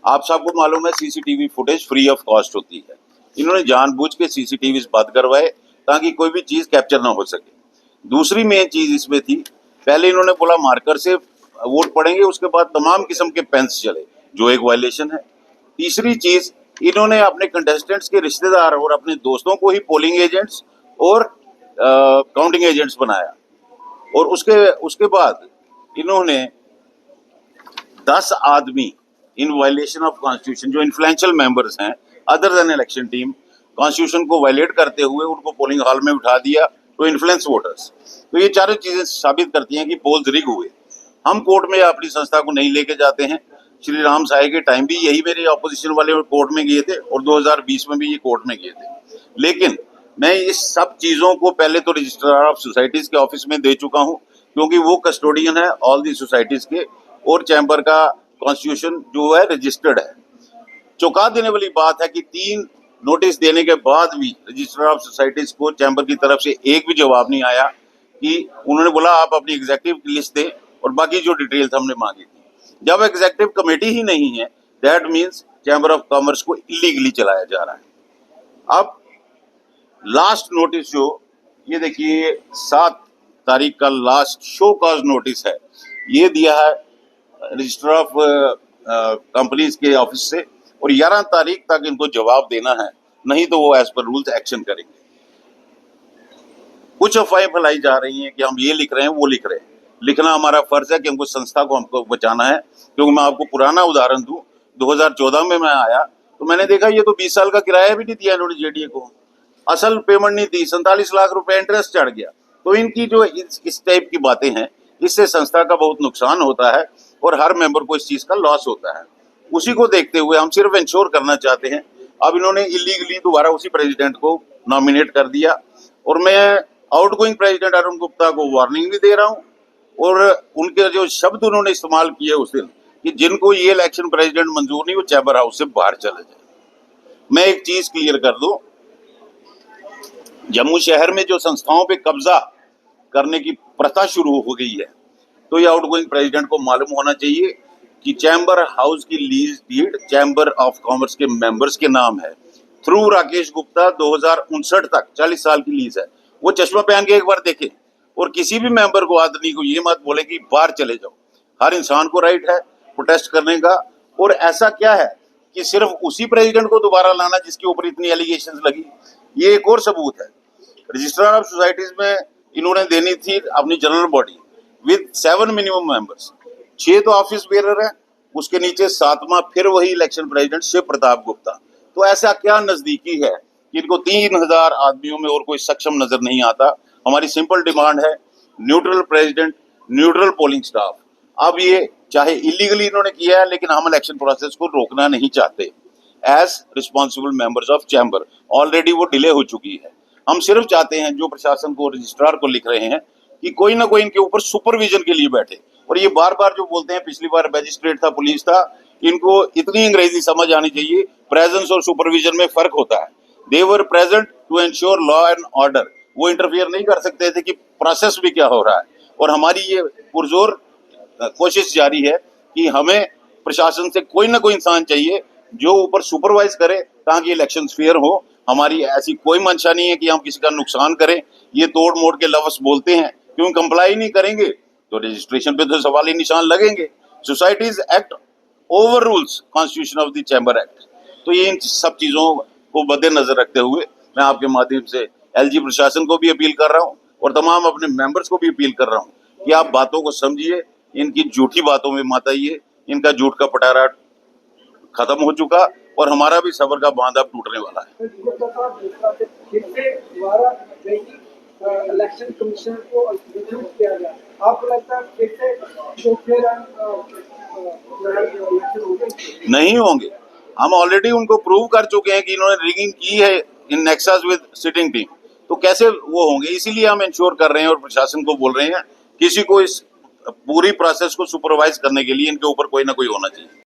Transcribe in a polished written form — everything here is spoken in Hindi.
आप सबको मालूम है CCTV footage free of cost होती है। इन्होंने जानबूझ के सीसीटीवी बंद करवाए ताकि कोई भी चीज कैप्चर ना हो सके। दूसरी मेन चीज इसमें थी, पहले इन्होंने बोला मार्कर से वोट पड़ेंगे, उसके बाद तमाम किस्म के पेन्स चले, जो एक वायलेशन है। तीसरी चीज, इन्होंने अपने कंटेस्टेंट्स के रिश्तेदार और अपने दोस्तों को ही पोलिंग एजेंट्स और काउंटिंग एजेंट्स बनाया। और उसके बाद इन्होंने 10 आदमी इन वायलेशन ऑफ कॉन्स्टिट्यूशन, जो इन्फ्लुएंशियल मेंबर्स हैं other than election team, constitution को वायलेट करते हुए उनको पोलिंग हॉल में उठा दिया टू इन्फ्लुएंस वोटर्स। तो ये चारों चीजें साबित करती हैं कि पोल्स रिग हुए। हम कोर्ट में अपनी संस्था को नहीं लेके जाते हैं। श्री राम साय के टाइम भी यही मेरे ऑपोजिशन वाले कोर्ट में गए थे और 2020 में भी ये कोर्ट में गए थे। लेकिन मैं इस सब चीजों को पहले तो रजिस्ट्रार ऑफ सोसाइटीज के ऑफिस में दे चुका हूं, क्योंकि वो कस्टोडियन है ऑल दी सोसाइटीज के, और चैम्बर का कॉन्स्टिट्यूशन जो है रजिस्टर्ड है। चौंका देने वाली बात है कि 3 नोटिस देने के बाद भी रजिस्ट्रार ऑफ सोसाइटीज को चैम्बर की तरफ से एक भी जवाब नहीं आया। कि उन्होंने बोला आप अपनी एग्जेक्टिव की लिस्ट दें और बाकी जो डिटेल्स हमने मांगी थी। जब एग्जेक्टिव कमेटी ही नहीं है, that means chamber of commerce को इलीगली चलाया जा रहा है। अब लास्ट नोटिस जो ये देखिए 7 तारीख का लास्ट शो कॉज नोटिस है, ये दिया है रजिस्टर ऑफ कंपनीज के ऑफिस से, और 11 तारीख तक इनको जवाब देना है, नहीं तो वो एज पर रूल्स एक्शन करेंगे। कुछ अफवाहें फैलाई जा रही हैं कि हम ये लिख रहे हैं वो लिख रहे हैं। लिखना हमारा फर्ज है कि हमको संस्था को हमको बचाना है। क्योंकि मैं आपको पुराना उदाहरण दूं, 2014 में मैं आया तो मैंने देखा ये तो 20 साल का किराया भी नहीं दिया इन्होंने जेडीए को, असल पेमेंट नहीं दी, 47 लाख रुपए इंटरेस्ट चढ़ गया। तो इनकी जो इस टाइप की बातें हैं, इससे संस्था का बहुत नुकसान होता है और हर मेंबर को इस चीज का लॉस होता है। उसी को देखते हुए हम सिर्फ इंश्योर करना चाहते हैं। अब इन्होंने इलीगली दोबारा उसी प्रेसिडेंट को नॉमिनेट कर दिया, और मैं आउटगोइंग प्रेसिडेंट अरुण गुप्ता को वार्निंग भी दे रहा हूं। और उनके जो शब्द उन्होंने इस्तेमाल किए उस दिन कि जिनको ये इलेक्शन प्रेसिडेंट मंजूर नहीं, वो चैम्बर हाउस से बाहर चले जाए। मैं एक चीज क्लियर कर दूं, जम्मू शहर में जो संस्थाओं पे कब्जा करने की प्रथा शुरू हो गई है, तो ये आउटगोइंग प्रेसिडेंट को मालूम होना चाहिए कि चैम्बर हाउस की lease deed chamber of commerce के मेंबर्स के नाम है। थ्रू राकेश गुप्ता 2059 तक 40 साल की लीज है। वो चश्मा पहन के एक बार देखे, और किसी भी मेंबर को, आदमी को ये मत बोले कि बाहर चले जाओ। हर इंसान को राइट है प्रोटेस्ट करने का। और ऐसा क्या है कि सिर्फ उसी प्रेसिडेंट को दोबारा लाना जिसके ऊपर इतनी एलिगेशंस लगी? ये एक और सबूत है। रजिस्ट्रार ऑफ सोसाइटीज में इन्होंने देनी थी अपनी general body with 7 minimum members, 6 तो ऑफिस बेरर है, उसके नीचे 7वां फिर वही इलेक्शन प्रेसिडेंट शिव प्रताप गुप्ता। तो ऐसा क्या नजदीकी है कि इनको 3000 आदमियों में और कोई सक्षम नजर नहीं आता? हमारी सिंपल डिमांड है neutral president, neutral polling staff. अब ये चाहे इलीगली इन्होंने किया है, लेकिन हम इलेक्शन प्रोसेस को रोकना नहीं चाहते। As responsible members of chamber already वो डिले हो चुकी है। हम सिर्फ चाहते हैं जो प्रशासन को, रजिस्ट्रार को लिख रहे हैं कि कोई ना कोई इनके ऊपर सुपरविजन के लिए बैठे। और ये बार बार जो बोलते हैं, पिछली बार मैजिस्ट्रेट था, पुलिस था, इनको इतनी अंग्रेजी समझ आनी चाहिए, प्रेजेंस और सुपरविजन में फर्क होता है। They were present to ensure law and order. वो इंटरफियर नहीं कर सकते थे कि प्रोसेस भी क्या हो रहा है। और हमारी ये पुरजोर कोशिश जारी है कि हमें प्रशासन से कोई ना कोई इंसान चाहिए जो ऊपर सुपरवाइज करे, ताकि इलेक्शन फेयर हो। हमारी ऐसी कोई मंशा नहीं है कि हम किसी का नुकसान करें। ये तोड़ मोड़ के लफ्ज बोलते हैं, क्यों कंप्लाई नहीं करेंगे तो रजिस्ट्रेशन पे तो सवाली निशान लगेंगे। Societies act over rules constitution of the chamber act. तो ये इन सब चीजों को मद्देनजर रखते हुए मैं आपके माध्यम से एलजी प्रशासन को भी अपील कर रहा हूं और तमाम अपने मेंबर्स को भी अपील कर रहा हूं कि आप बातों को समझिए, इनकी झूठी बातों में मत आइए। इनका झूठ का पटारा खत्म हो चुका और हमारा भी सबर का बांध अब टूटने वाला है। इलेक्शन कमीशन को किया गया, आपको लगता है फिर से नहीं होंगे? हम ऑलरेडी उनको प्रूव कर चुके हैं कि इन्होंने रिगिंग की है इन नेक्सस विद सिटिंग टीम, तो कैसे वो होंगे? इसीलिए हम इंश्योर कर रहे हैं और प्रशासन को बोल रहे हैं किसी को इस पूरी प्रोसेस को सुपरवाइज करने के लिए इनके ऊपर कोई ना कोई होना चाहिए।